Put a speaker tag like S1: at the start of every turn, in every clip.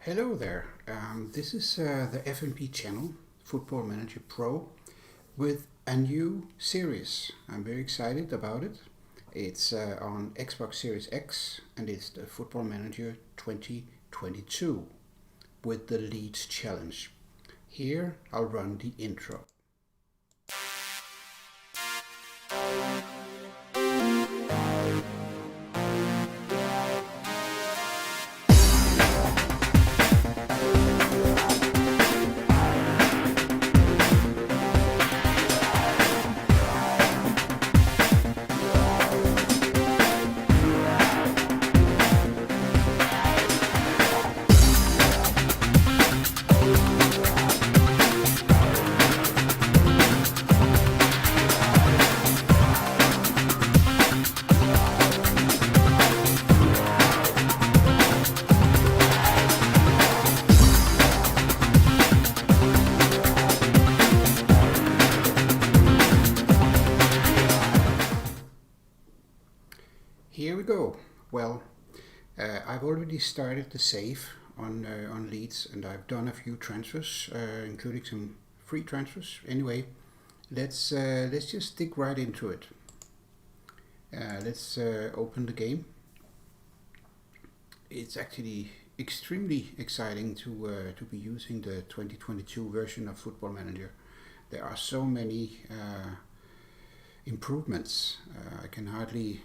S1: Hello there. This is the FMP Channel, Football Manager Pro, with a new series. I'm very excited about it. It's on Xbox Series X and it's the Football Manager 2022 with the Leeds Challenge. Here I'll run the intro. Here we go. Well, I've already started the save on Leeds, and I've done a few transfers, including some free transfers. Anyway, let's just dig right into it. Let's open the game. It's actually extremely exciting to be using the 2022 version of Football Manager. There are so many improvements. I can hardly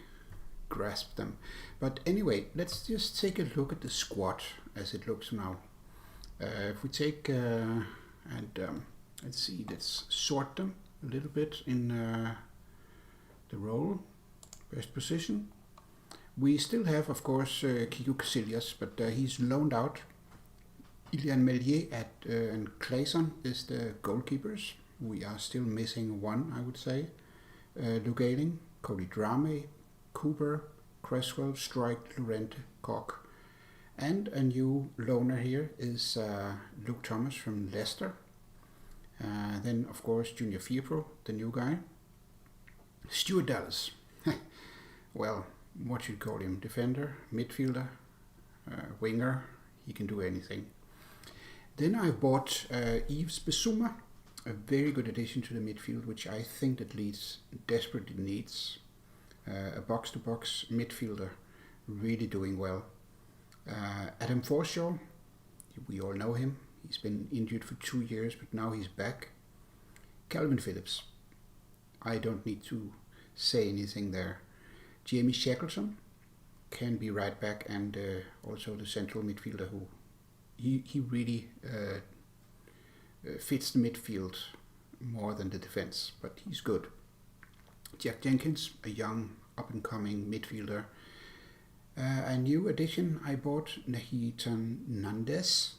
S1: grasp them. But anyway, let's just take a look at the squad as it looks now. If we take let's sort them a little bit in the role, best position. We still have, of course, Kiko Casillas, but he's loaned out. Ilian Melier and Clayson is the goalkeepers. We are still missing one, I would say. Luke Ayling, Cody Drame, Cooper, Cresswell, Strike, Llorente, Koch. And a new loaner here is Luke Thomas from Leicester. Then, of course, Junior Firpo, the new guy. Stuart Dallas. Well, what should you call him? Defender, midfielder, winger. He can do anything. Then I bought Yves Bissouma, a very good addition to the midfield, which I think that Leeds desperately needs. A box-to-box midfielder, really doing well. Adam Forshaw, we all know him. He's been injured for 2 years, but now he's back. Calvin Phillips, I don't need to say anything there. Jamie Shackleton can be right back, and also the central midfielder who he really fits the midfield more than the defense, but he's good. Jack Jenkins, a young up-and-coming midfielder. A new addition I bought, Nahitan Nandes.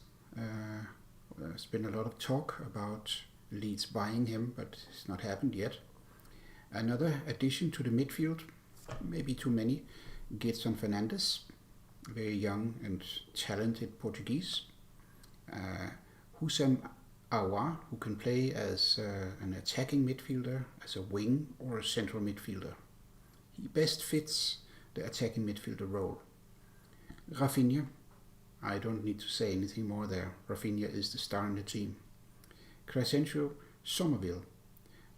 S1: There's been a lot of talk about Leeds buying him, but it's not happened yet. Another addition to the midfield, maybe too many, Gedson Fernandes, very young and talented Portuguese. Husam Aouar, who can play as an attacking midfielder, as a wing or a central midfielder. He best fits the attacking midfielder role. Rafinha, I don't need to say anything more there. Rafinha is the star in the team. Crescencio Somerville,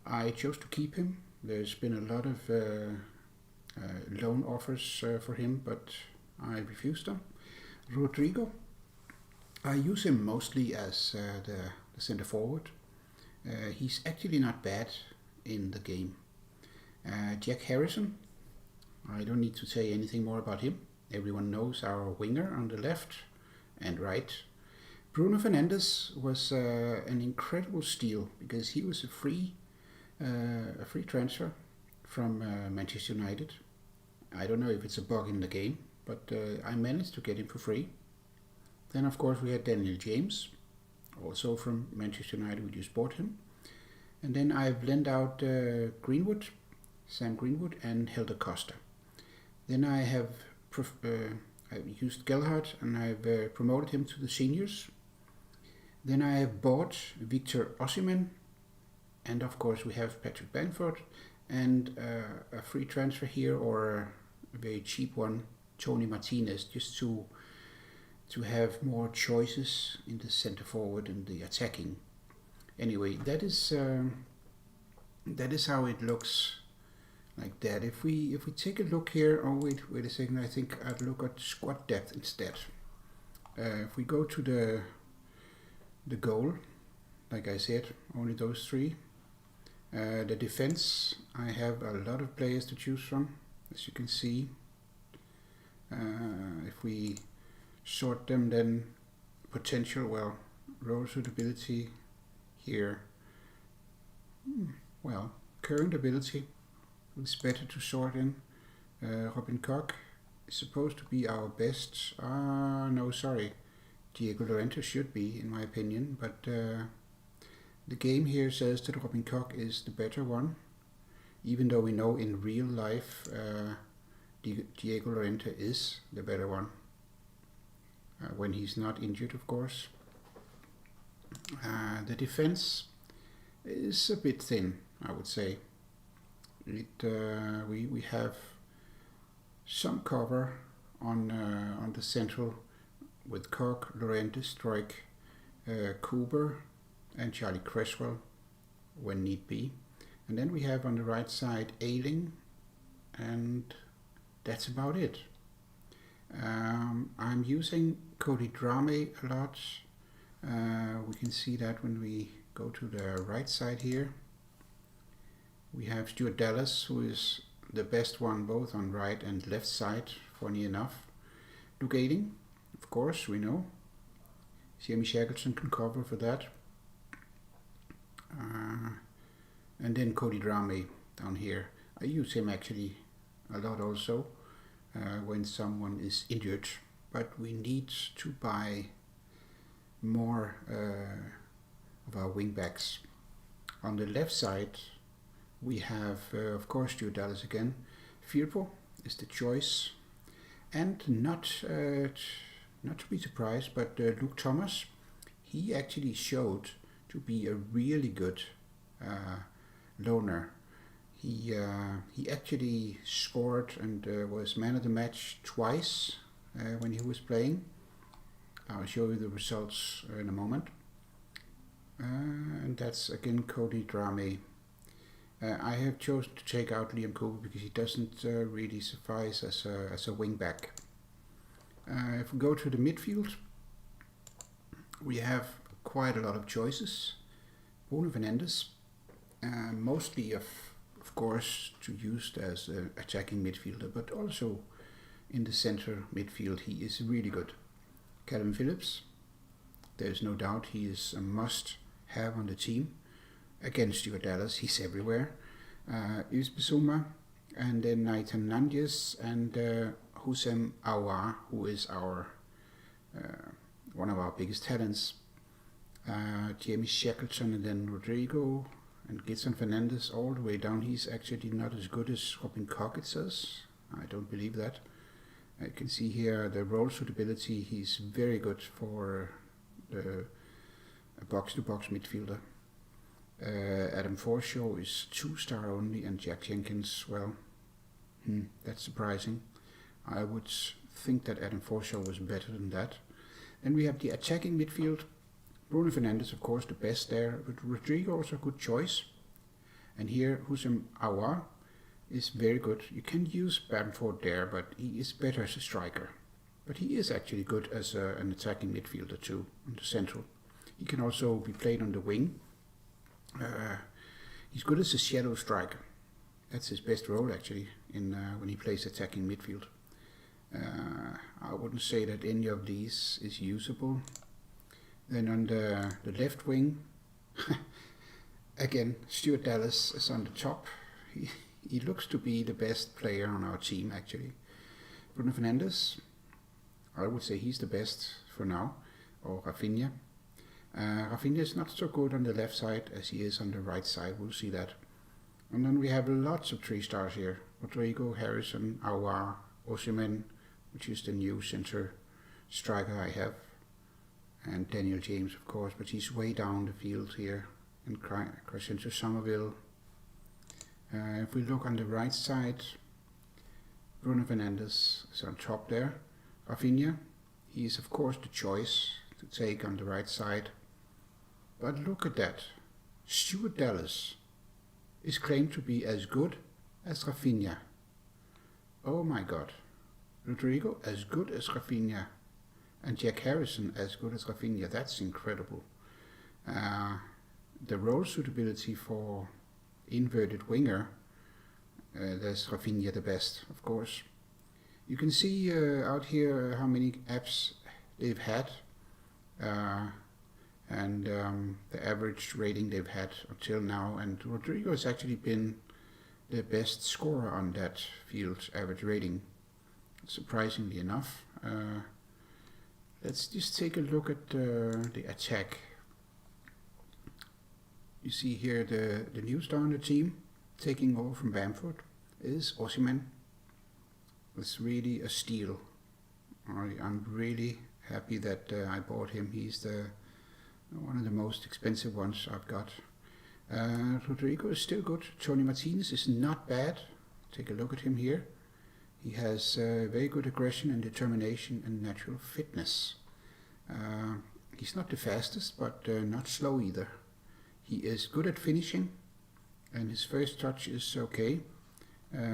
S1: I chose to keep him. There's been a lot of loan offers for him, but I refused them. Rodrigo, I use him mostly as the center forward. He's actually not bad in the game. Jack Harrison, I don't need to say anything more about him. Everyone knows our winger on the left and right. Bruno Fernandes was an incredible steal because he was a free transfer from Manchester United. I don't know if it's a bug in the game, but I managed to get him for free. Then, of course, we had Daniel James, also from Manchester United. We just bought him. And then I've lent out Sam Greenwood and Helder Costa. Then I have I've used Gelhardt and I've promoted him to the seniors. Then I have bought Victor Osimhen, and of course we have Patrick Bamford, and a free transfer here, or a very cheap one, Tony Martinez, just to to have more choices in the center forward and the attacking. Anyway, that is how it looks like that. If we take a look here, oh wait a second, I think I'd look at squad depth instead. If we go to the goal, like I said, only those three. The defense, I have a lot of players to choose from, as you can see. If we sort them, then potential, well, role suitability here. Well, current ability is better to sort in. Robin Koch is supposed to be our best. No, sorry. Diego Llorente should be, in my opinion, but the game here says that Robin Koch is the better one, even though we know in real life Diego Llorente is the better one, when he's not injured, of course. The defense is a bit thin, I would say. We have some cover on the central with Koch, Llorente, Struijk, Cooper and Charlie Cresswell when need be. And then we have on the right side Ayling, and that's about it. I'm using Cody Drame a lot. We can see that when we go to the right side here. We have Stuart Dallas, who is the best one both on right and left side, funny enough. Luke Ayling, of course, we know. Jamie Shackleton can cover for that. And then Cody Drame down here. I use him actually a lot also when someone is injured, but we need to buy more of our wing backs. On the left side we have of course Stuart Dallas again. Firpo is the choice, and not to be surprised, but Luke Thomas, he actually showed to be a really good loaner. He actually scored and was man of the match twice when he was playing. I'll show you the results in a moment. And that's again Cody Drame. I have chosen to take out Liam Cooper because he doesn't really suffice as a wing back. If we go to the midfield, we have quite a lot of choices. Bruno Fernandes, mostly of course to use as an attacking midfielder, but also in the center midfield he is really good. Calvin Phillips, there's no doubt he is a must have on the team. Against Stuart Dallas, he's everywhere. Yves Bissouma, and then Nathan Nandias, and Houssem Aouar, who is our one of our biggest talents. Jamie Shackleton, and then Rodrigo and Gedson Fernandes all the way down. He's actually not as good as Robin Koch, it says. I don't believe that. I can see here the role suitability. He's very good for a box-to-box midfielder. Adam Forshaw is 2-star only, and Jack Jenkins, well, that's surprising. I would think that Adam Forshaw was better than that. Then we have the attacking midfield. Bruno Fernandes, of course, the best there, but Rodrigo also a good choice. And here, Houssem Aouar is very good. You can use Bamford there, but he is better as a striker. But he is actually good as an attacking midfielder too, on the central. He can also be played on the wing. He's good as a shadow striker. That's his best role actually in when he plays attacking midfield. I wouldn't say that any of these is usable. Then on the left wing, again, Stuart Dallas is on the top. He looks to be the best player on our team actually. Bruno Fernandes, I would say he's the best for now, or Rafinha. Rafinha is not so good on the left side as he is on the right side, we'll see that. And then we have lots of 3-stars here. Rodrigo, Harrison, Aouar, Osimhen, which is the new center striker I have, and Daniel James, of course, but he's way down the field here, and Crescento Somerville. If we look on the right side, Bruno Fernandes is on top there. Rafinha, He is of course the choice to take on the right side. But look at that. Stuart Dallas is claimed to be as good as Rafinha. Oh my god. Rodrigo as good as Rafinha. And Jack Harrison as good as Rafinha. That's incredible. The role suitability for inverted winger, there's Rafinha the best, of course. You can see out here how many apps they've had and the average rating they've had until now. And Rodrigo has actually been the best scorer on that field's average rating, surprisingly enough. Let's just take a look at the attack. You see here the new star on the team taking over from Bamford is Osimhen. It's really a steal. I'm really happy that I bought him. He's one of the most expensive ones I've got. Rodrigo is still good. Tony Martinez is not bad. Take a look at him here. He has very good aggression and determination and natural fitness. He's not the fastest, but not slow either. He is good at finishing, and his first touch is okay.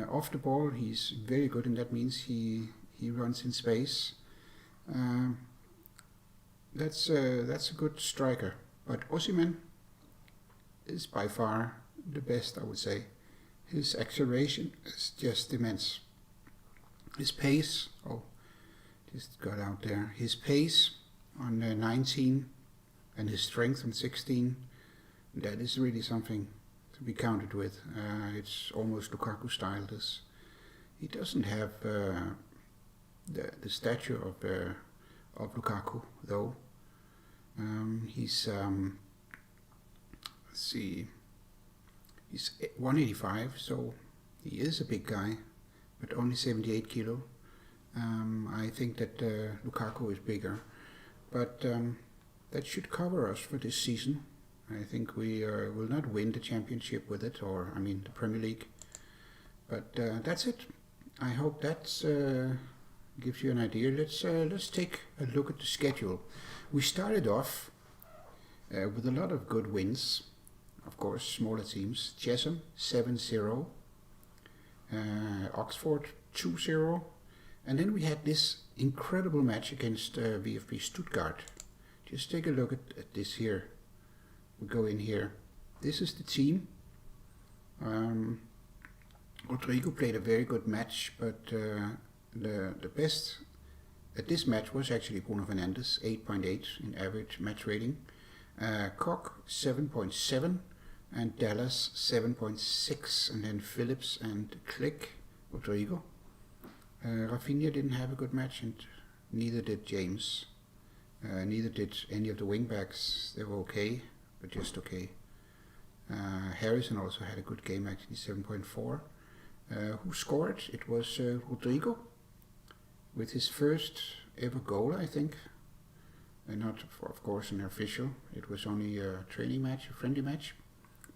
S1: Off the ball, he's very good, and that means he runs in space. That's a good striker. But Osimhen is by far the best, I would say. His acceleration is just immense. His pace, just got out there. His pace on 19 and his strength on 16, that is really something to be counted with. It's almost Lukaku style. He doesn't have the stature of Lukaku though. He's let's see, he's 185, so he is a big guy, but only 78 kilo. I think that Lukaku is bigger, but that should cover us for this season. I think we will not win the championship with it, the Premier League. But that's it. I hope that gives you an idea. Let's take a look at the schedule. We started off with a lot of good wins. Of course, smaller teams. Chesham 7-0, Oxford 2-0, and then we had this incredible match against VfB Stuttgart. Just take a look at this here. We go in here. This is the team. Rodrigo played a very good match, but the best at this match was actually Bruno Fernandes, 8.8 in average match rating. Koch 7.7 and Dallas 7.6, and then Phillips and Click, Rodrigo. Rafinha didn't have a good match, and neither did James. Neither did any of the wingbacks. They were okay, but just okay. Harrison also had a good game, actually 7.4. Who scored? It was Rodrigo with his first ever goal, I think. Not, of course, an official. It was only a training match, a friendly match.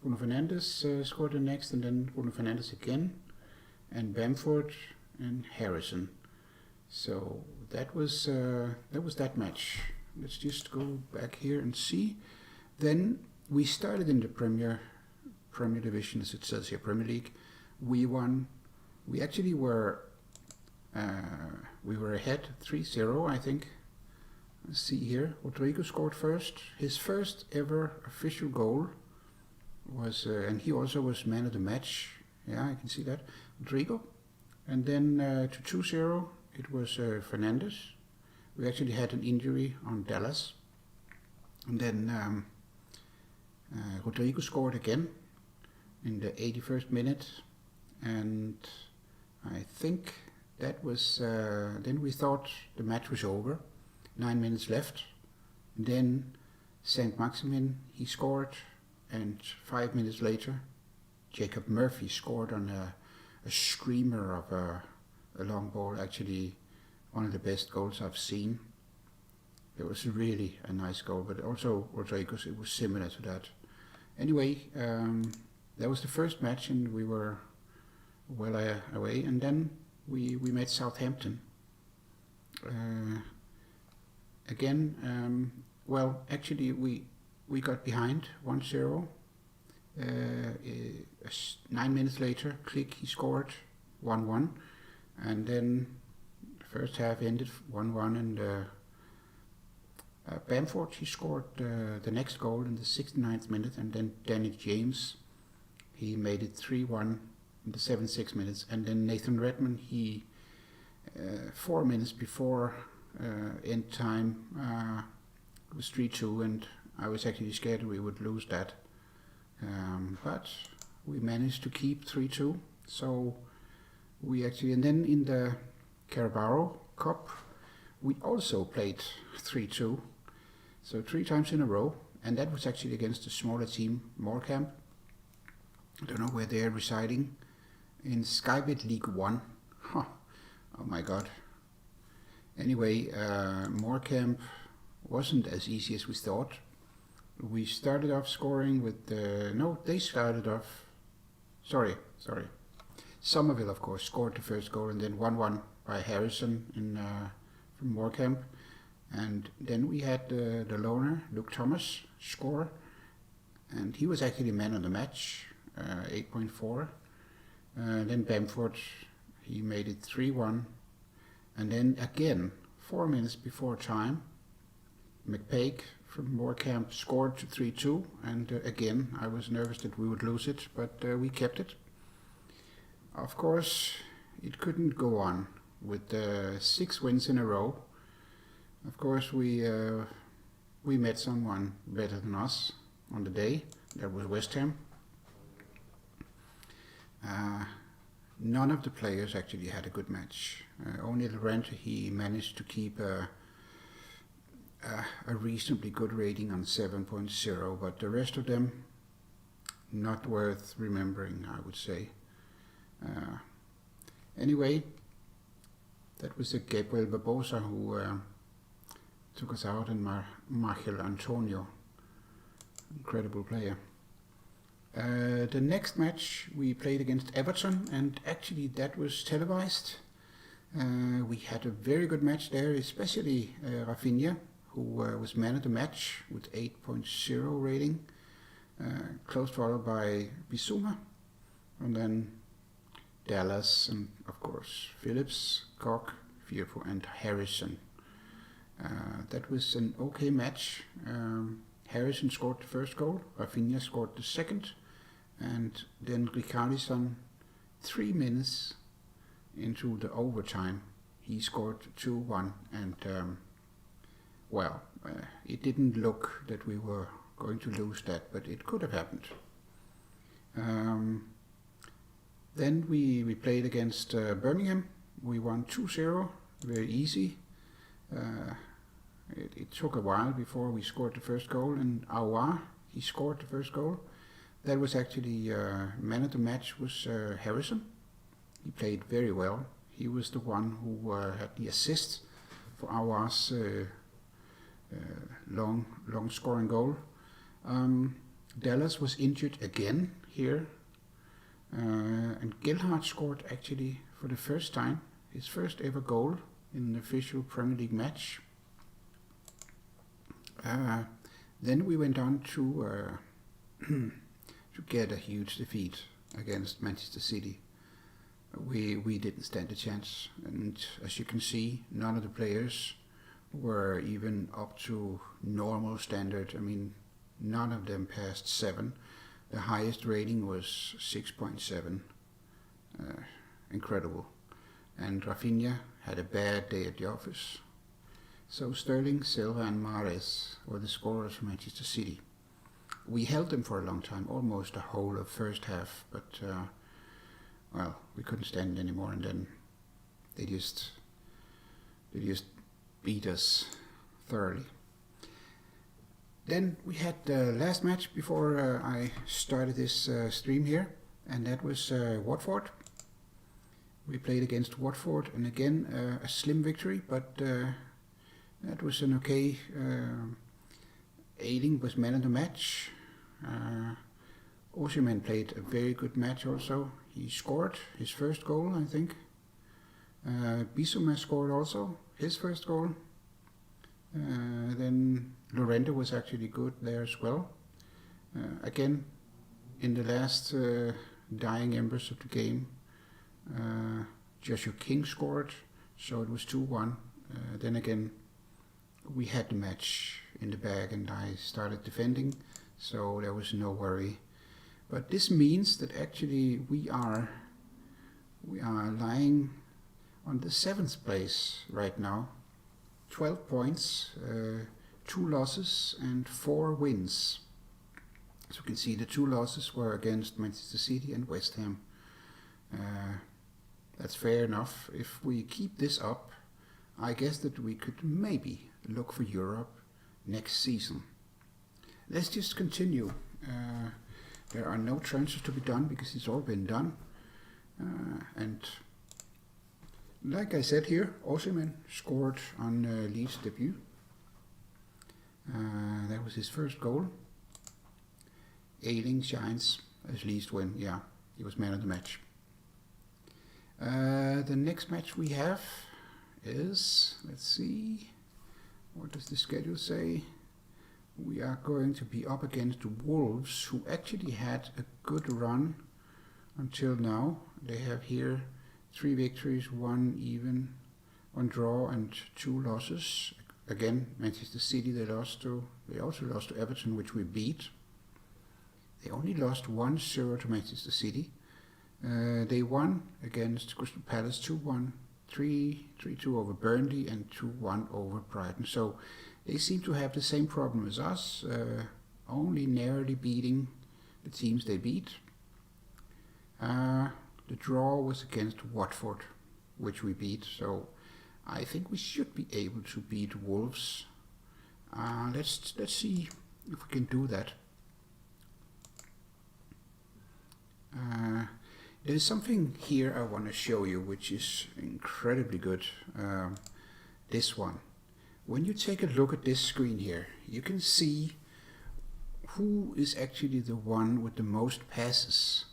S1: Bruno Fernandes scored the next, and then Bruno Fernandes again, and Bamford and Harrison. So that was that match. Let's just go back here and see. Then we started in the Premier Division, as it says here, Premier League. We won. We actually were ahead 3-0, I think. Let's see here. Rodrigo scored first. His first ever official goal was, and he also was man of the match. Yeah, I can see that. Rodrigo. And then to 2-0, it was Fernandes. We actually had an injury on Dallas. And then Rodrigo scored again in the 81st minute. And I think that was, then we thought the match was over. 9 minutes left. And then St. Maximin, he scored, and 5 minutes later Jacob Murphy scored on a screamer of a long ball, actually one of the best goals I've seen. It was really a nice goal, but also Rodrigo's, it was similar to that. Anyway, that was the first match, and we were well away, and then we met Southampton. again, well, actually we got behind 1-0. 9 minutes later, Click, he scored 1-1, and then the first half ended 1-1, and Bamford, he scored the next goal in the 69th minute, and then Danny James, he made it 3-1 in the 76 minutes, and then Nathan Redmond, he 4 minutes before end time it was 3-2, and I was actually scared we would lose that, but we managed to keep 3-2. So we actually, and then in the Carabao Cup we also played 3-2, so 3 times in a row, and that was actually against a smaller team, Morecambe. I don't know where they're residing, in Skybet League 1. Huh. Oh my god. Anyway, Morecambe wasn't as easy as we thought. We started off scoring with they started off, sorry. Somerville, of course, scored the first goal, and then 1-1 by Harrison from Morecambe. And then we had the loner, Luke Thomas, score, and he was actually man of the match, 8.4. Then Bamford, he made it 3-1, and then again 4 minutes before time, McPake from Morecambe scored to 3-2, and again I was nervous that we would lose it, but we kept it. Of course, it couldn't go on with 6 wins in a row. Of course, we met someone better than us on the day. That was West Ham. None of the players actually had a good match. Only Laurent, he managed to keep a reasonably good rating on 7.0, but the rest of them not worth remembering, I would say. Anyway, that was Gabriel Barbosa who took us out, and Marcel Antonio, incredible player. The next match we played against Everton, and actually that was televised. We had a very good match there, especially Rafinha, who was man of the match with 8.0 rating, close followed by Bissouma, and then Dallas, and of course Phillips, Koch, Firpo, and Harrison. That was an okay match. Harrison scored the first goal, Rafinha scored the second, and then Richarlison, 3 minutes into the overtime, he scored 2-1, and it didn't look that we were going to lose that, but it could have happened. Then we played against Birmingham. We won 2-0, very easy. It took a while before we scored the first goal, and Aouar, he scored the first goal. That was actually man of the match was Harrison. He played very well. He was the one who had the assist for Aouar's long scoring goal. Dallas was injured again here, and Gelhardt scored actually for the first time, his first ever goal in an official Premier League match. Then we went on to get a huge defeat against Manchester City. We didn't stand a chance, and as you can see, none of the players were even up to normal standard. I mean, none of them passed 7. The highest rating was 6.7. Incredible. And Rafinha had a bad day at the office. So Sterling, Silva, and Mahrez were the scorers for Manchester City. We held them for a long time, almost the whole of first half, but we couldn't stand it anymore, and then they just beat us thoroughly. Then we had the last match before I started this stream here, and that was Watford. We played against Watford, and again a slim victory, but that was an okay. Ayling was man of the match. Osimhen played a very good match also. He scored his first goal, I think. Bissouma scored also his first goal. Then Lorente was actually good there as well. Again, in the last dying embers of the game, Joshua King scored, so it was 2-1. Then again, we had the match in the bag and I started defending, so there was no worry. But this means that actually we are lying on the 7th place right now. 12 points, 2 losses and 4 wins. As you can see, the 2 losses were against Manchester City and West Ham. That's fair enough. If we keep this up, I guess that we could maybe look for Europe next season. Let's just continue. There are no transfers to be done because it's all been done. And like I said here, Osimhen scored on Leeds' debut. That was his first goal. Ayling shines as Leeds win. Yeah, he was man of the match. The next match we have is, let's see, what does the schedule say? We are going to be up against the Wolves, who actually had a good run until now. They have here 3 victories, 1 even, 1 draw and 2 losses. Again, Manchester City they lost to. They also lost to Everton, which we beat. They only lost 1-0 to Manchester City. They won against Crystal Palace 2-1, 3-2 over Burnley and 2-1 over Brighton. So they seem to have the same problem as us, only narrowly beating the teams they beat. The draw was against Watford, which we beat, so I think we should be able to beat Wolves. Let's see if we can do that. There's something here I want to show you which is incredibly good. This one. When you take a look at this screen here, you can see who is actually the one with the most passes.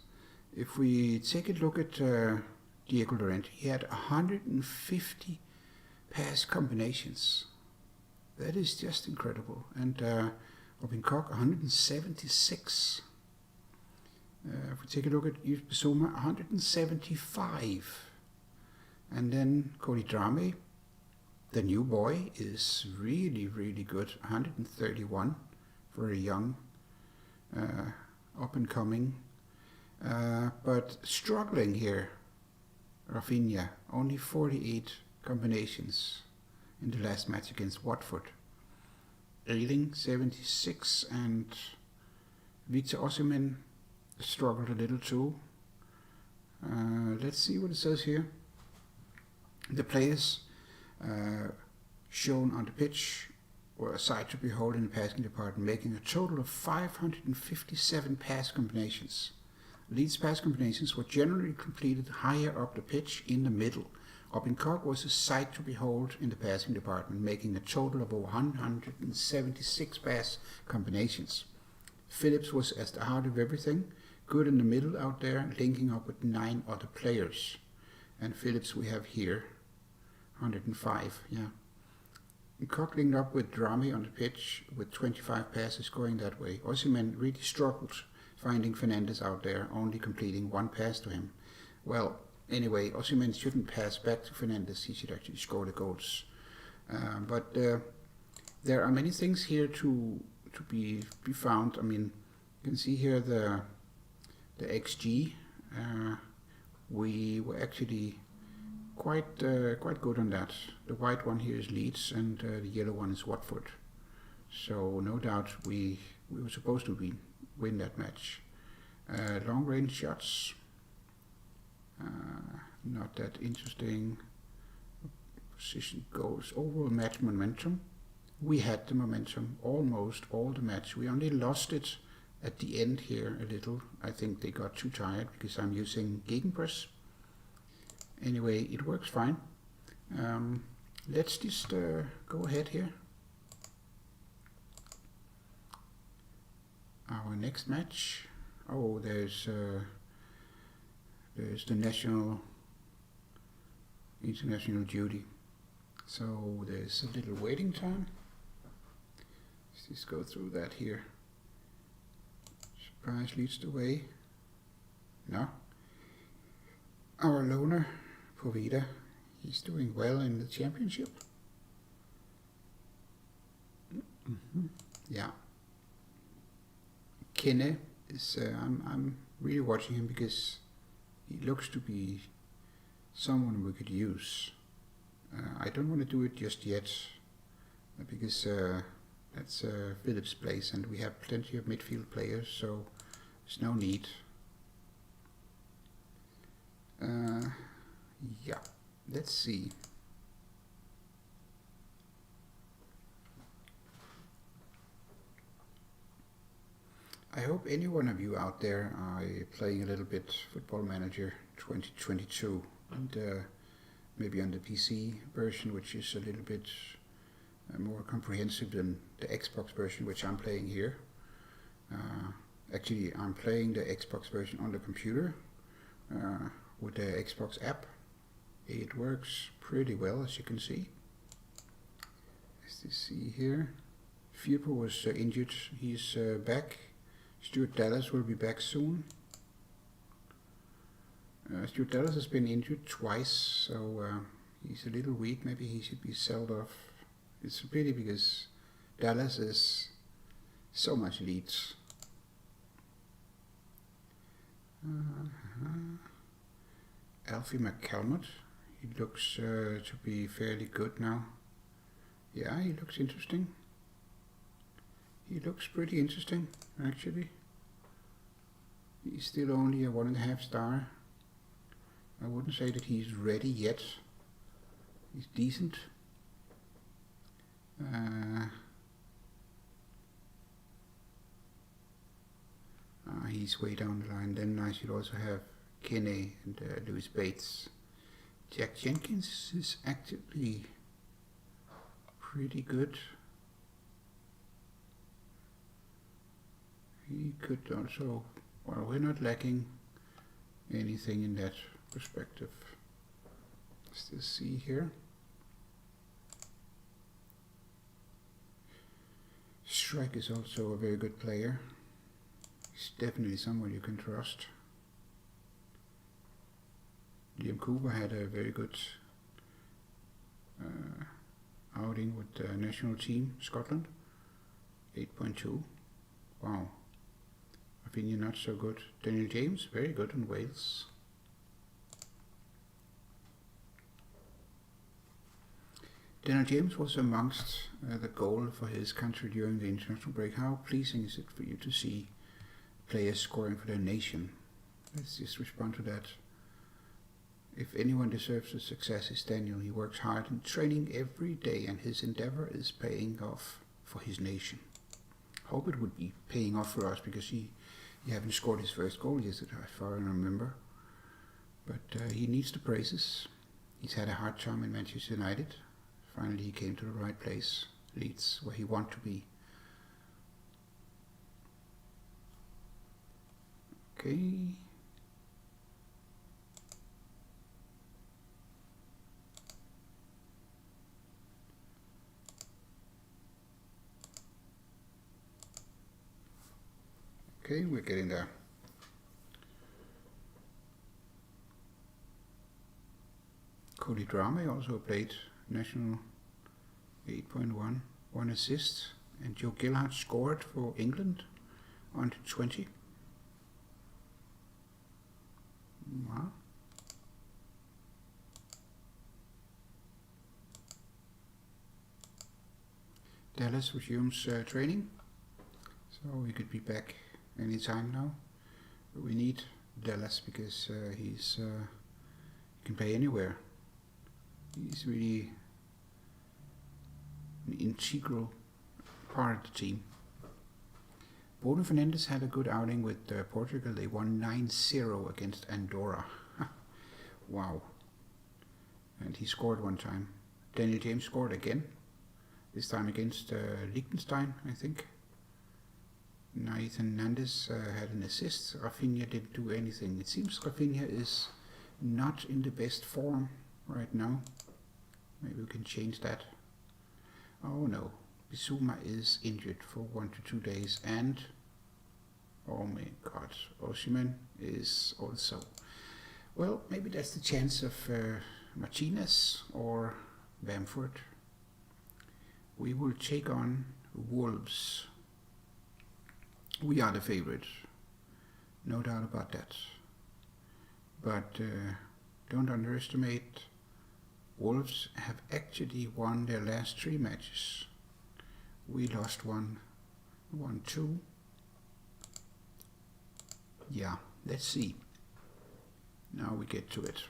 S1: If we take a look at Diego Llorente, he had 150 pass combinations. That is just incredible. And Robin Koch, 176. If we take a look at Yves Bissouma, 175. And then Cody Drame, the new boy, is really, really good. 131 for a young, up and coming. But struggling here, Rafinha, only 48 combinations in the last match against Watford. Ayling, 76, and Victor Osimhen struggled a little too. Let's see what it says here. The players shown on the pitch were a sight to behold in the passing department, making a total of 557 pass combinations. Leeds pass combinations were generally completed higher up the pitch in the middle. Robin Koch was a sight to behold in the passing department, making a total of over 176 pass combinations. Phillips was at the heart of everything, good in the middle out there, linking up with 9 other players. And Phillips we have here, 105, yeah. Koch linked up with Drame on the pitch with 25 passes going that way. Osimhen really struggled finding Fernandes out there, only completing 1 pass to him. Well, anyway, Osimhen shouldn't pass back to Fernandes, he should actually score the goals. But there are many things here to be found. I mean, you can see here the XG. We were actually quite good on that. The white one here is Leeds and the yellow one is Watford. So no doubt we were supposed to win that match. Long range shots, not that interesting. Position goals, overall match momentum. We had the momentum almost all the match. We only lost it at the end here a little. I think they got too tired because I'm using Gegenpress. Anyway, it works fine. Let's just go ahead here. Our next match. Oh, there's the international duty. So there's a little waiting time. Let's just go through that here. Surprise leads the way. No. Our loner, Poveda, he's doing well in the championship. Yeah. Kenne is, I'm really watching him because he looks to be someone we could use. I don't want to do it just yet because that's Philip's place and we have plenty of midfield players, so there's no need. Yeah, let's see. I hope any one of you out there are playing a little bit Football Manager 2022 and maybe on the PC version, which is a little bit more comprehensive than the Xbox version, which I'm playing here. Actually, I'm playing the Xbox version on the computer with the Xbox app. It works pretty well, as you can see. Let's see here. Firpo was injured. He's back. Stuart Dallas will be back soon. Stuart Dallas has been injured twice, so he's a little weak. Maybe he should be sold off. It's a pity because Dallas is so much Leeds. Alfie McCalmont, he looks to be fairly good now. Yeah, he looks interesting. He looks pretty interesting, actually. He's still only a 1.5 star. I wouldn't say that he's ready yet. He's decent. He's way down the line. Then I should also have Kenne and Lewis Bates. Jack Jenkins is actually pretty good. He could also, well, we're not lacking anything in that perspective. Let's just see here. Strike is also a very good player. He's definitely someone you can trust. Liam Cooper had a very good outing with the national team, Scotland. 8.2. Wow. Rafinha not so good. Daniel James, very good in Wales. Daniel James was amongst the goal for his country during the international break. How pleasing is it for you to see players scoring for their nation? Let's just respond to that. If anyone deserves the success, it's Daniel. He works hard in training every day and his endeavor is paying off for his nation. Hope it would be paying off for us because he haven't scored his first goal yesterday, as far as I remember. But he needs the praises. He's had a hard time in Manchester United. Finally he came to the right place, Leeds, where he wants to be. Okay. Okay, we're getting there. Cody Drame also played national 8.1, 1 assist, and Joe Gillard scored for England on 20. Wow. Dallas resumes training, so he could be back anytime now. But we need Dallas because he can play anywhere. He's really an integral part of the team. Bruno Fernandes had a good outing with Portugal. They won 9-0 against Andorra. Wow. And he scored one time. Daniel James scored again. This time against Liechtenstein, I think. Nathan Nandes had an assist. Rafinha didn't do anything. It seems Rafinha is not in the best form right now. Maybe we can change that. Oh no, Bissouma is injured for 1 to 2 days, and oh my god, Osimhen is also. Well, maybe that's the chance of Martinez or Bamford. We will take on Wolves. We are the favorite, no doubt about that. But don't underestimate, Wolves have actually won their last 3 matches. We lost one, 1-2. Yeah, let's see. Now we get to it.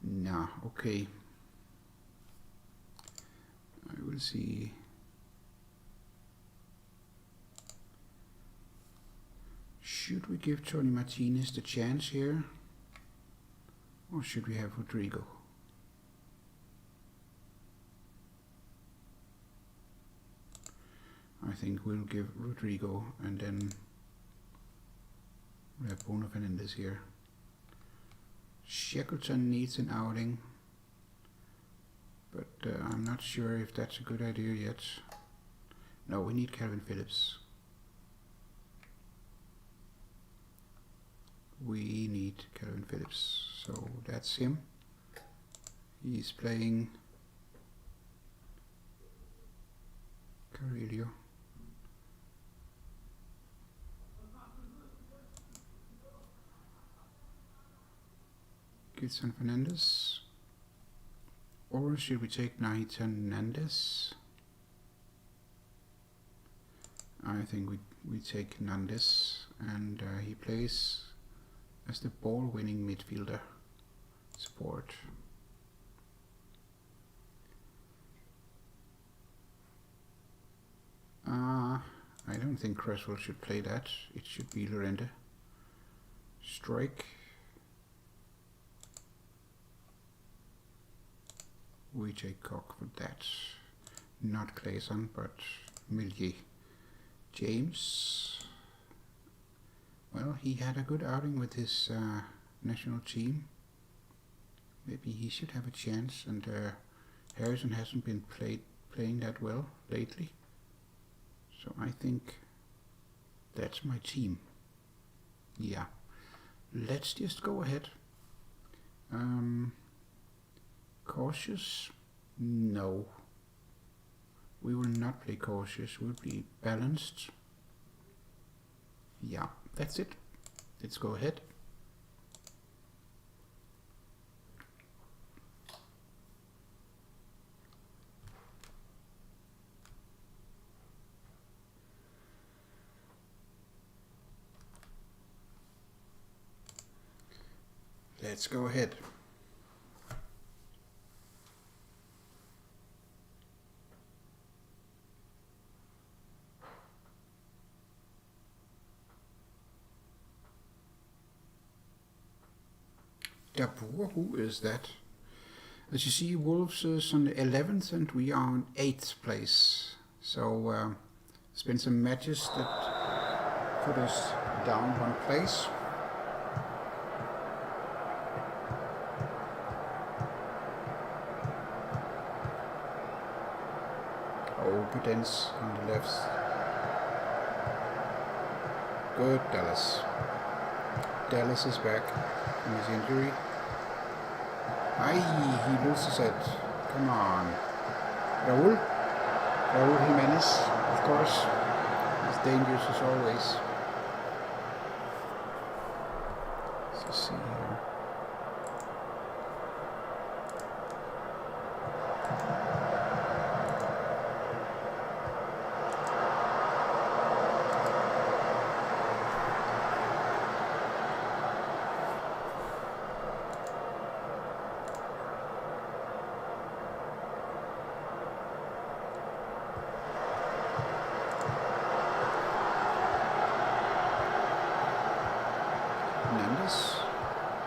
S1: Nah, okay. I will see. Should we give Tony Martinez the chance here? Or should we have Rodrigo? I think we'll give Rodrigo, and then we have Bruno Fernandes here. Shackleton needs an outing, but I'm not sure if that's a good idea yet. No, we need Calvin Phillips. We need Calvin Phillips, so that's him. He's playing Carrillo. Gilson Fernandes, or should we take Nathan Hernandez? I think we take Hernandez, and he plays as the ball-winning midfielder support. I don't think Cresswell should play that. It should be Llorente. Strike. We take Koch for that. Not Clayson, but Millier. James. Well, he had a good outing with his national team. Maybe he should have a chance, and Harrison hasn't been playing that well lately. So I think that's my team. Yeah. Let's just go ahead. Cautious? No. We will not play cautious. We'll be balanced. Yeah, that's it. Let's go ahead. Let's go ahead. Dabur, who is that? As you see, Wolves is on the 11th and we are on 8th place. So there's been some matches that put us down 1 place. Oh, Budens on the left. Good, Dallas. Dallas is back from his injury. He loses it. Come on. Raul Jimenez, of course. He's dangerous as always. Let's see here.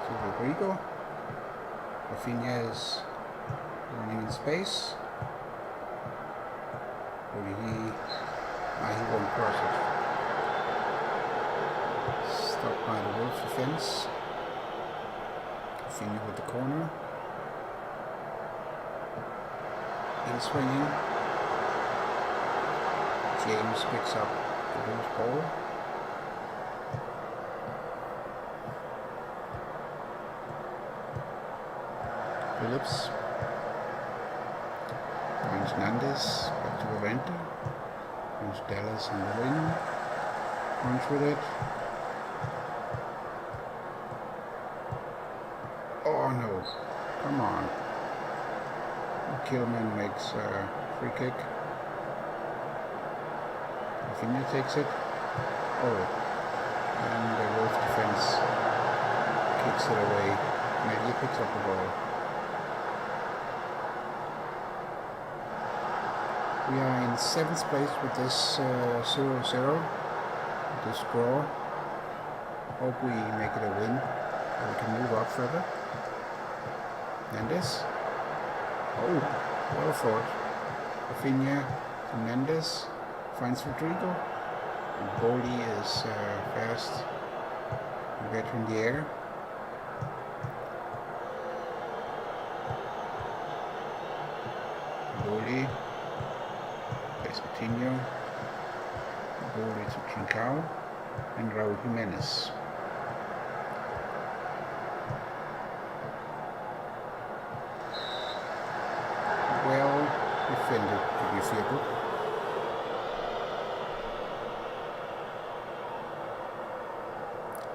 S1: To Rodrigo. Rafinha is running in space. He won't cross it. Stopped by the Wolves defense. Rafinha with the corner. In swinging. James picks up the loose ball. Phillips. Finds Nandes. Back to Llorente. Finds Dallas in the wing. Runs with it. Oh no. Come on. Kilman makes a free kick. Rafinha takes it. Oh. And the Wolves defense kicks it away. Maybe he picks up the ball. We are in 7th place with this 0-0. This draw. Hope we make it a win. We can move up further. Nandes. Oh, well fought. Rafinha to Nandes. Finds Rodrigo. And Boldy is fast. Better in the air. Boldy. Plays Coutinho. Boldy to Trincao. And Raul Jimenez. Well defended to be fearful.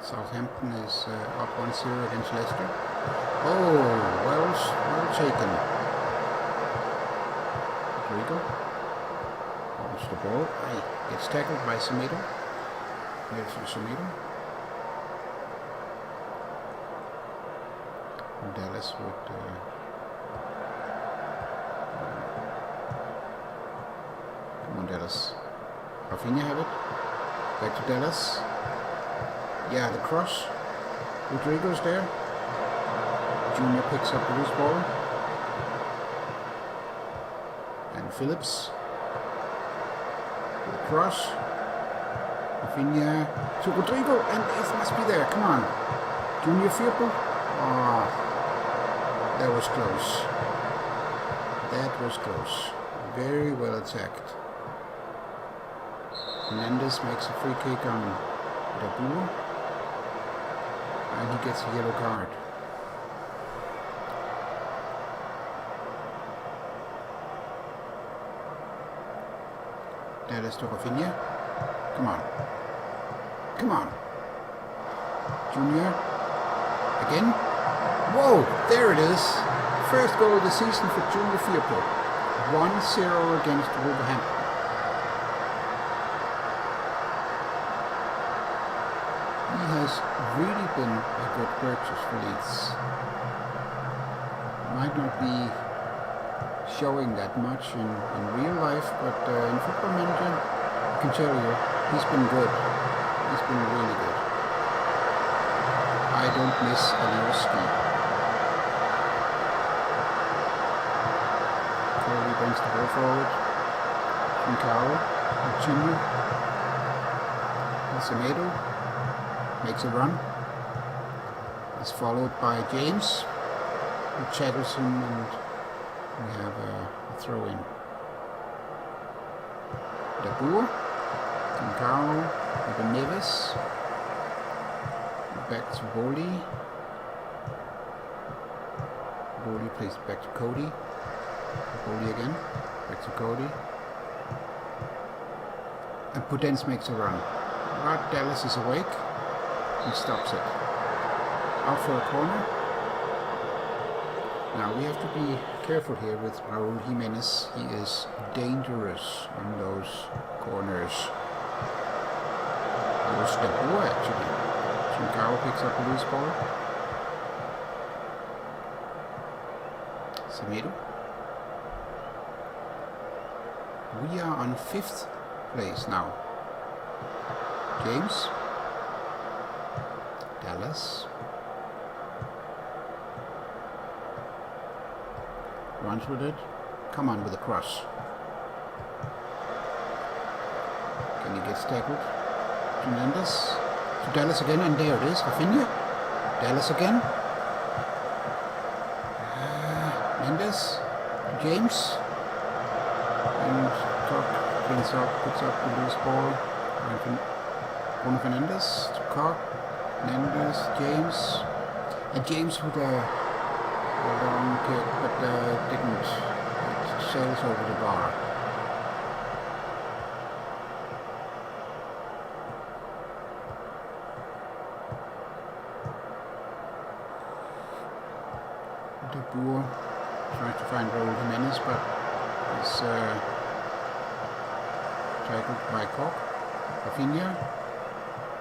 S1: Southampton is up 1-0 against Leicester. Oh, well taken. Rodrigo holds the ball. Gets tackled by Semedo. Nelson Semedo. Dallas would come on, Dallas. Rafinha have it. Back to Dallas. Yeah, the cross. Rodrigo's there. Junior picks up the loose ball. And Phillips. The cross. Rafinha to Rodrigo. And it must be there. Come on. Junior Firpo. That was close. That was close. Very well attacked. Mendes makes a free kick on Dabur. And he gets a yellow card. Dallas to Rafinha. Come on. Come on. Junior. Again. Whoa, there it is. First goal of the season for Junior Firpo. 1-0 against Wolverhampton. He has really been a good purchase for Leeds. Might not be showing that much in real life, but in Football Manager, I can tell you, he's been good. He's been really good. I don't miss LUFC. Cody brings the ball forward. Trincao, Junior. Semedo makes a run. Is followed by James, who chatters him, and we have a throw in. Dabur, Trincao, Eben Neves. Back to Boldy. Boldy plays back to Cody. Boldy again. Back to Cody. And Podence makes a run. But Dallas is awake. He stops it. Out for a corner. Now we have to be careful here with Raul Jimenez. He is dangerous on those corners. It was Dabur actually. Trincao picks up a loose ball. Semedo. We are on 5th place now. James. Dallas. Runs with it. Come on with a cross. Can he get tackled? Tremendous. To Dallas again, and there it is. Rafinha. Dallas again. Mendes. James. And Cock cleans up, puts up the loose ball. Bruno Fernandes to Cock. Fernandes, James. And James with a long kick, but didn't. It sails over the bar. De Boer tries to find Raúl Jiménez, but is tackled by Cock. Rafinha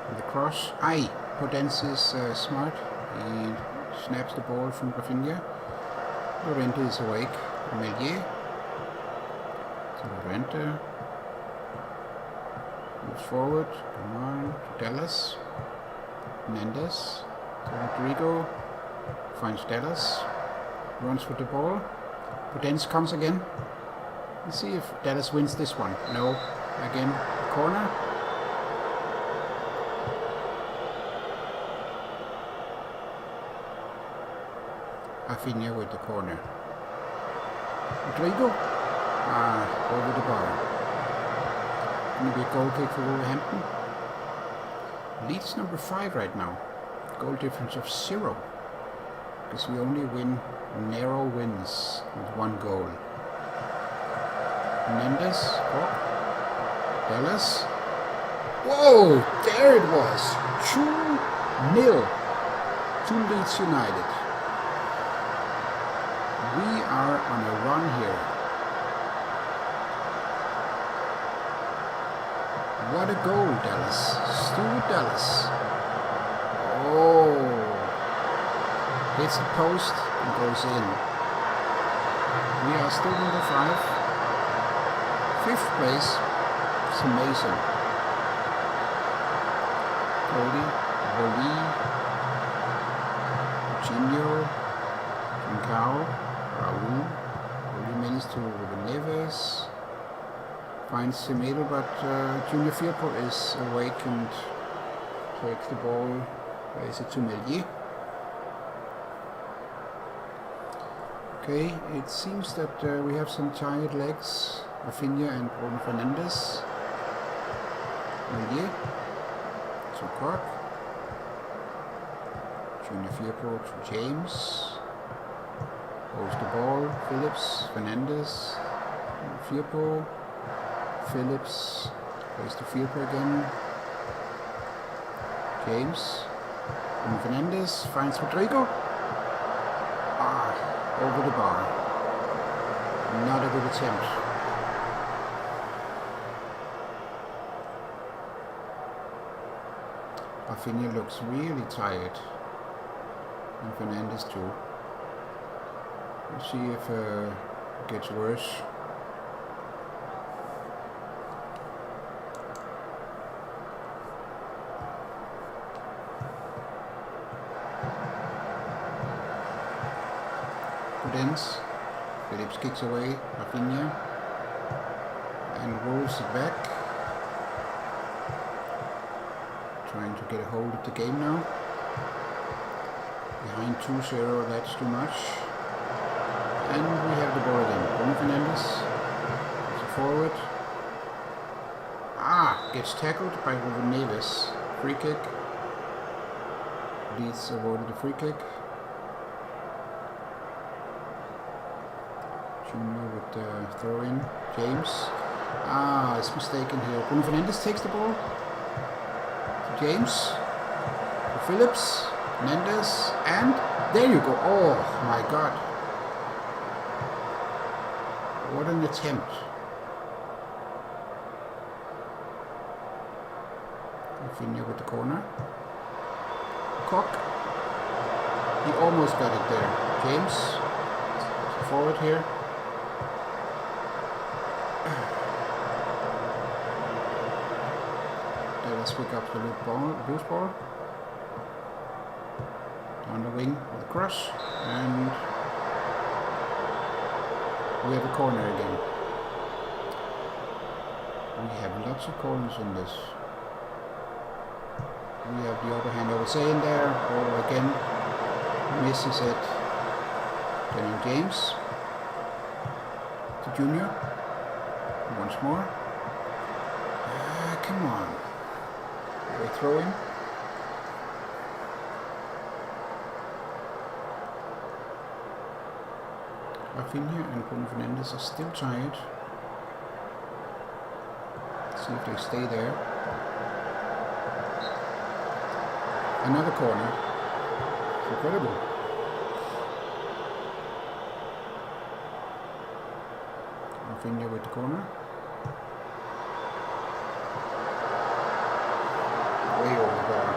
S1: with the cross. Aye, Podence is smart. He snaps the ball from Rafinha. Llorente is awake. Melier to Llorente. Moves forward. Come on. To Dallas. Mendes. To Rodrigo. Finds Dallas. Runs with the ball. Podence comes again. Let's see if Dallas wins this one. No. Again. Corner. Rafinha with the corner. Rodrigo. Over the bar. Going to be a goal kick for Wolverhampton. Leeds number 5 right now. Goal difference of 0. Because we only win narrow wins with 1 goal. Mendes. Dallas. Whoa! There it was! 2-0 to Leeds United. We are on a run here. What a goal, Dallas. Stuart Dallas. Oh. Hits the post and goes in. We are still number 5. 5th place. It's amazing. Cody, Woli, Coutinho, Trincao, Raúl, Jiménez to Neves. Finds Semedo, but Junior Firpo is awake and takes the ball. Plays it to Melier. Okay, it seems that we have some tired legs. Rafinha and Bruno Fernandes. Melier. To Cock. Junior Firpo to James. Holds the ball. Phillips. Fernandes. Firpo. Phillips. Plays to Firpo again. James. Bruno Fernandes finds Rodrigo. Over the bar. Not a good attempt. Rafinha looks really tired. And Fernandes too. We'll see if it gets worse. Podence. Phillips kicks away. Rafinha. And rolls it back. Trying to get a hold of the game now. Behind 2-0, that's too much. And we have the ball again. Bruno Fernandes. It's a forward. Gets tackled by Neves. Free kick. Leeds awarded the free kick. Junior with the throw in. James. It's mistaken here. Bruno Fernandes takes the ball. James. Phillips. Fernandes. And there you go. Oh my god. What an attempt. Rafinha with the corner. Cock. He almost got it there. James. Forward here. Let's pick up the loose ball. Down the wing with a cross. And we have a corner again. We have lots of corners in this. We have the other hand over say in there. Ball again. Misses it. Then James. To Junior. Once more. Come on. They throw in. Rafinha and Bruno Fernandes are still tired. Let's see if they stay there. Another corner. It's incredible. Rafinha with the corner. Way over the bar.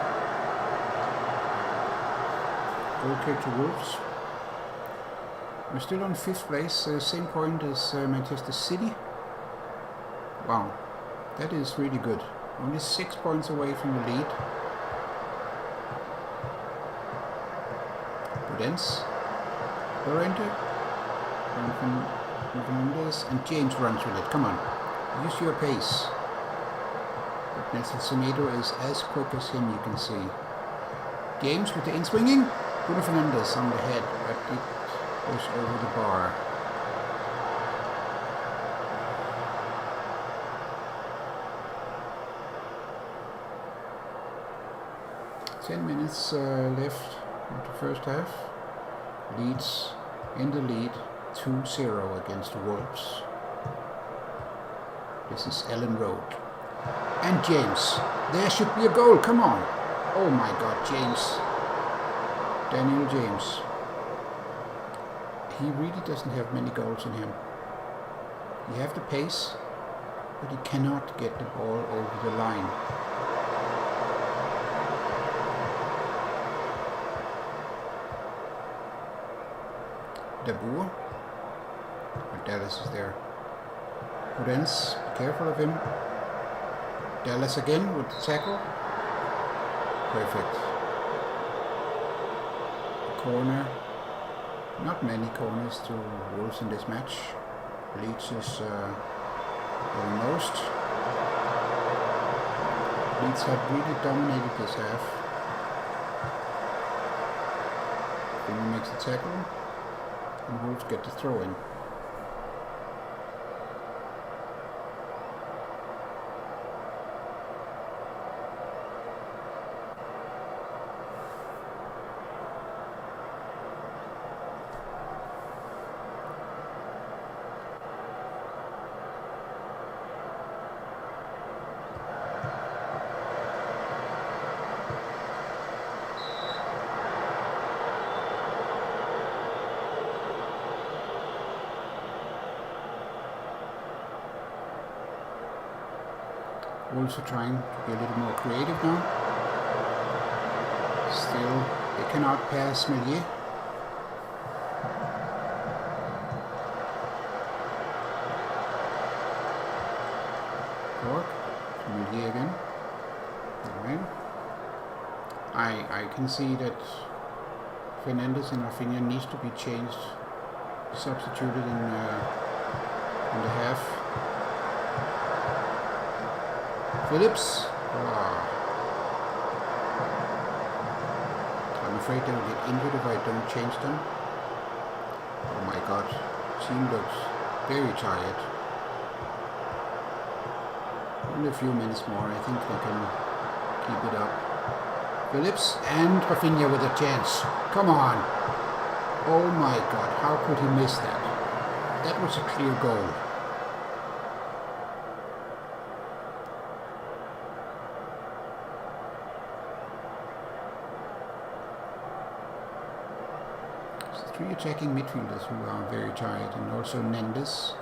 S1: Goal kick to Wolves. We're still on 5th place, same point as Manchester City. Wow, that is really good. Only 6 points away from the lead. Prudence, Llorente, Fernandes, and James runs with it. Come on, use your pace. But Nelson Semedo is as quick as him, you can see. James with the in-swinging. Bruno Fernandes on the head, but it goes over the bar. Ten minutes left of the first half. Leeds in the lead, 2-0 against the Wolves. This is Ellen Road. And James. There should be a goal, come on. Oh my God, James. Daniel James. He really doesn't have many goals in him. He has the pace, but he cannot get the ball over the line. De Boer. But Dallas is there. Prudence, be careful of him. Dallas again with the tackle. Perfect. Corner. Not many corners to Wolves in this match. Leeds is almost. Leeds have really dominated this half. Then he makes the tackle, and Wolves get the throw in. Also trying to be a little more creative now. Still, they cannot pass Melier. Cork, Melier again. Alright. I can see that Fernandes and Rafinha needs to be changed, substituted in the half. Phillips. I'm afraid they will get injured if I don't change them. Oh my God, team looks very tired. Only a few minutes more, I think they can keep it up. Phillips and Rafinha with a chance. Come on. Oh my God, how could he miss that? That was a clear goal. Three attacking midfielders who are very tired, and also Mendes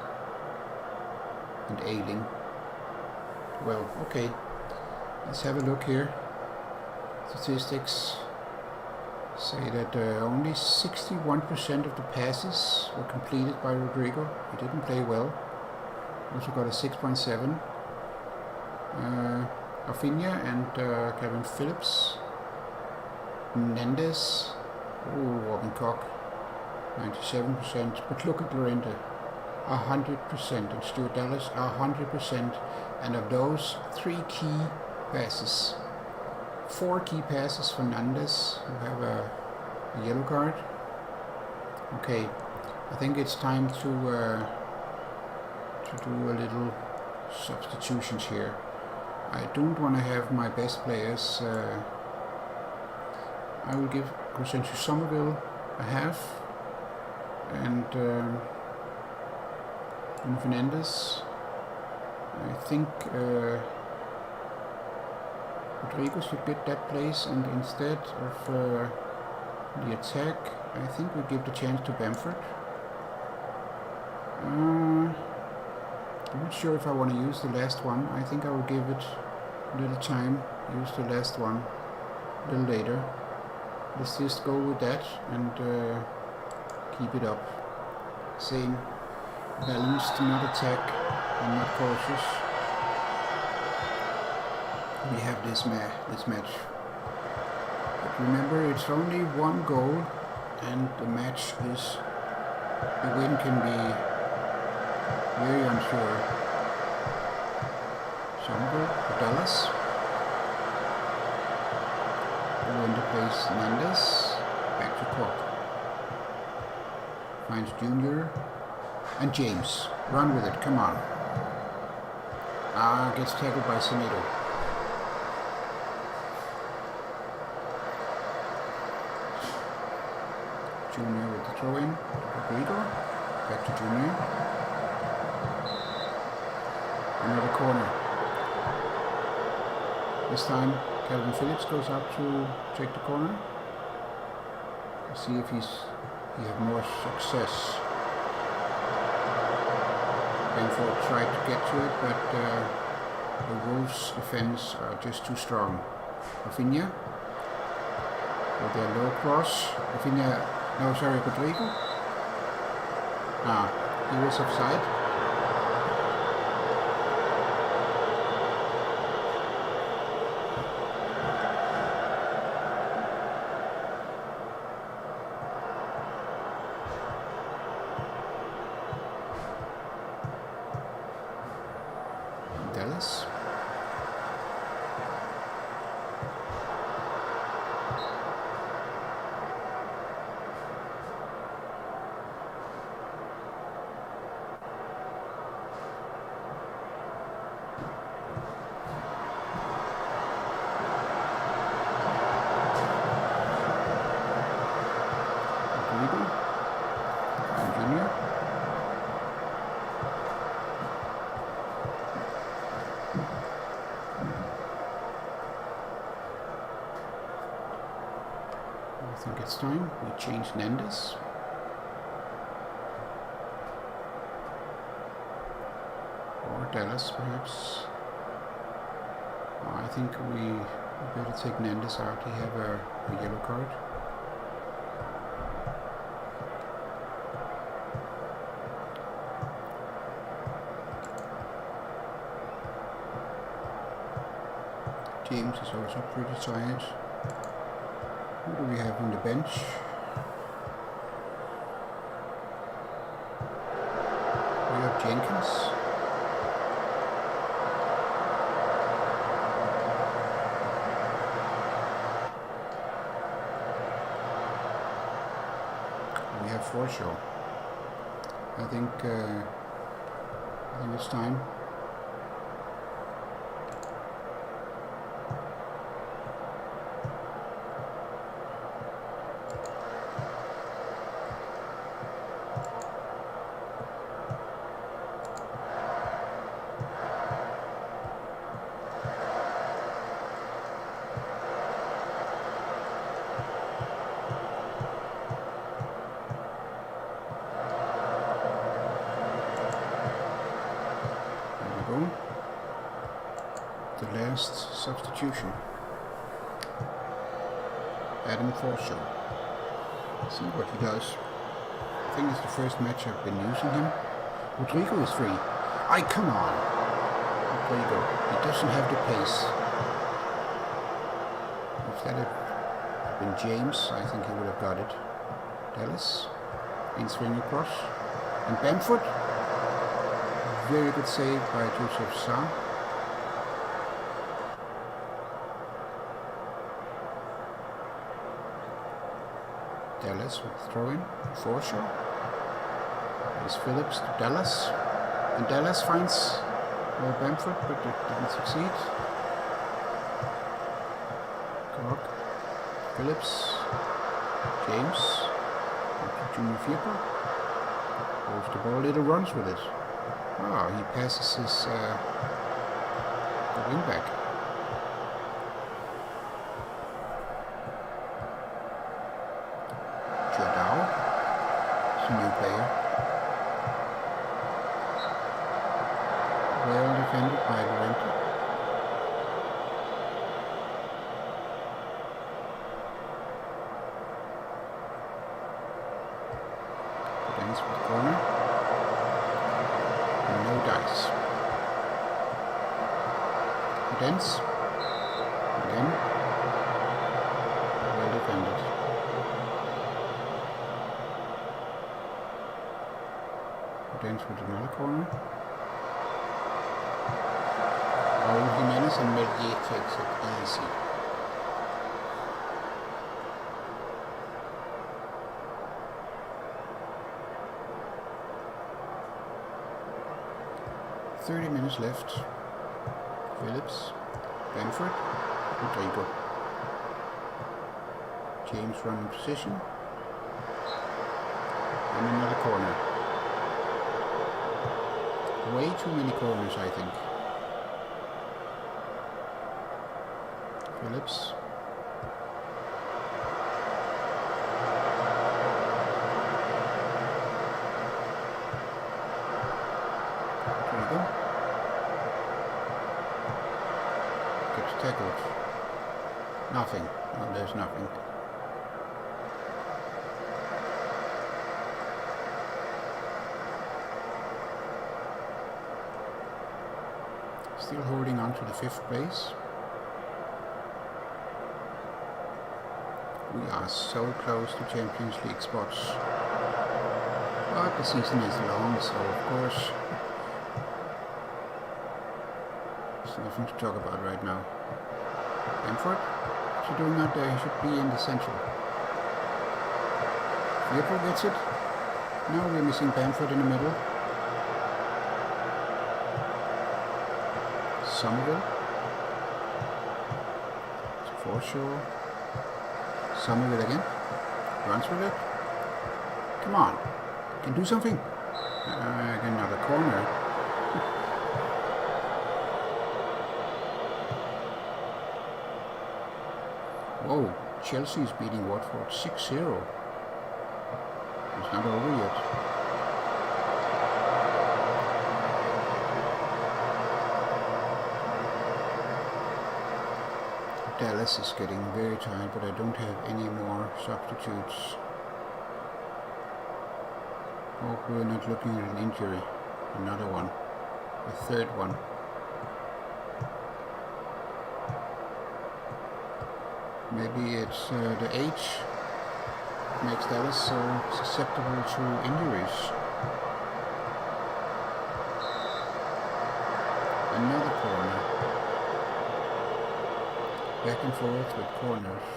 S1: and Ayling. Well, okay, let's have a look here. Statistics say that only 61% of the passes were completed by Rodrigo. He didn't play well. Also got a 6.7. Rafinha and Kevin Phillips. Mendes. Ooh, Robin Koch. 97%, but look at Llorente, 100%, and Stuart Dallas, 100%, and of those, 3 key passes. 4 key passes for Fernandes, who have a yellow card. Okay, I think it's time to to do a little substitutions here. I don't want to have my best players. I will give Crescencio Somerville a half, and Fernandes. I think Rodrigo should get that place, and instead of the attack, I think we give the chance to Bamford. I'm not sure if I want to use the last one. I think I will give it a little time, use the last one a little later. Let's just go with that and keep it up. Same, balanced, not attack and not cautious. We have this match. But remember, it's only one goal, and the match is, the win can be very unsure. Somerville for Dallas. Win the place Mendes. Back to Cook. Finds Junior and James. Run with it, come on. Gets tackled by Semedo. Junior with the throw in. Rodrigo. Back to Junior. Another corner. This time Calvin Phillips goes out to take the corner. Let's see if he has more success. Bamford tried to get to it, but the Wolves' defense are just too strong. Rafinha with their low cross. Rodrigo. He was offside. Dallas. I think it's time we change Mendes. Or Dallas, perhaps. I think we better take Mendes out. He have a yellow card. James is also pretty tired. Who do we have on the bench? We have Jenkins. We have Forshaw. I think it's time. The last substitution. Adam Forshaw. See what he does. I think it's the first match I've been using him. Rodrigo is free. Come on! Rodrigo. He doesn't have the pace. If that had been James, I think he would have got it. Dallas. In swing across. And Bamford. Very good save by Joseph Sarr. Dallas with throw in. Forshaw. There's Phillips to Dallas. And Dallas finds Bamford, but it didn't succeed. Cork, Phillips, James, Junior Fieper. Holds the ball, little runs with it. Ah, he passes his the wing back. Jordao is a new player. Well defended by Lorente. Ends with the corner. No dice. Ends. Again. Well defended. Ends with another corner. Jimenez and Merdier takes it easy. .30 minutes left. Phillips, Bamford, Rodrigo. James running position. And another corner. Way too many corners, I think. Phillips. Rodrigo. Gets tackled. Nothing. No, there's nothing. Still holding on to the 5th place. We are so close to Champions League spots. But the season is long, so of course there's nothing to talk about right now. Bamford, what's he doing out there? He should be in the central. Firpo gets it. Now we're missing Bamford in the middle. Somerville. For sure. Somerville again. Runs with it. Come on. Can do something. Another corner. Whoa. Chelsea is beating Watford 6-0. It's not over yet. Dallas is getting very tired, but I don't have any more substitutes. Hope we're not looking at an injury. Another one. A third one. Maybe it's the age makes Dallas so susceptible to injuries. Another corner. Back and forth with corners.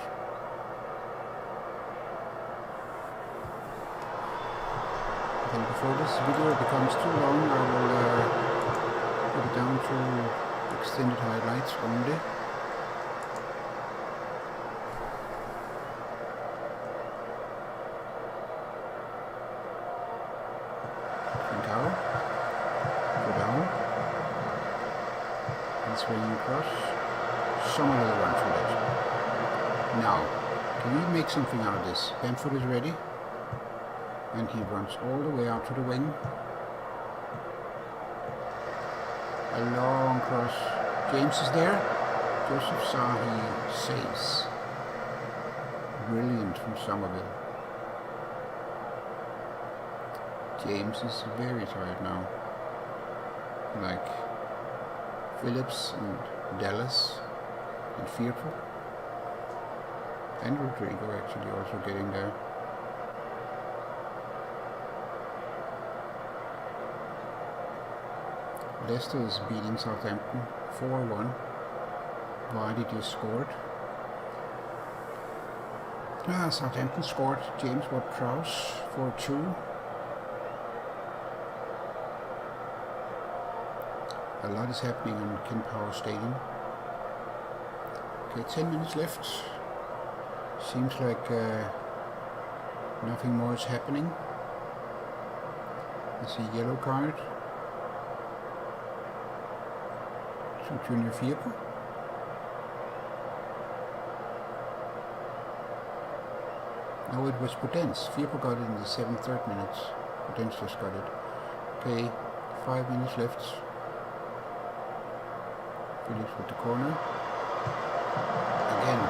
S1: I think before this video becomes too long, I will put it down to extended highlights only. Swinging across. Somerville runs with it. Now, can we make something out of this? Bamford is ready. And he runs all the way out to the wing. A long cross. James is there. Joseph Sahi saves. Brilliant from Somerville. James is very tired now. Like Phillips and Dallas and Firpo and Rodrigo actually also getting there. Leicester is beating Southampton 4-1. Vardy just scored. Southampton scored. James Ward-Prowse 4-2. A lot is happening on Ken Power Stadium. Okay, 10 minutes left. Seems like nothing more is happening. I see a yellow card to Junior Firpo. No, it was Prudence. Firpo got it in the 7th minute. Prudence just got it. Okay, 5 minutes left. Phillips with the corner. Again,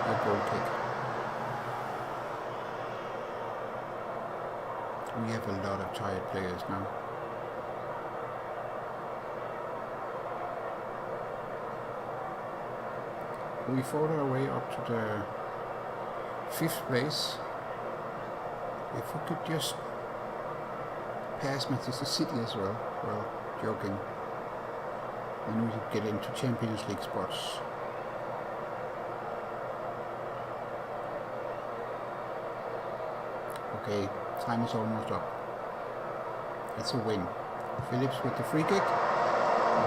S1: a goal kick. We have a lot of tired players now. We fought our way up to the 5th place. If we could just pass Manchester City as well, well, joking, then we could get into Champions League spots. Okay, time is almost up. It's a win. Phillips with the free kick.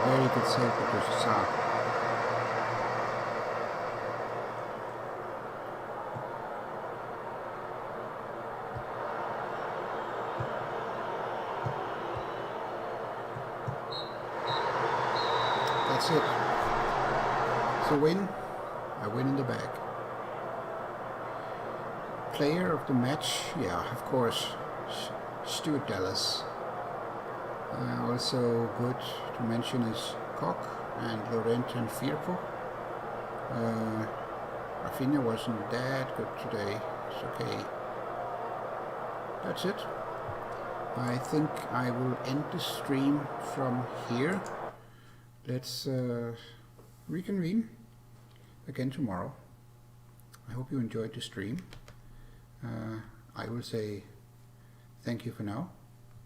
S1: Very good save by Saar. That's it. It's a win in the bag. Player of the match, yeah, of course, Stuart Dallas. Also good to mention is Koch and Laurent and Firpo. Rafinha wasn't that good today. It's okay. That's it. I think I will end the stream from here. Let's reconvene again tomorrow. I hope you enjoyed the stream. I will say thank you for now.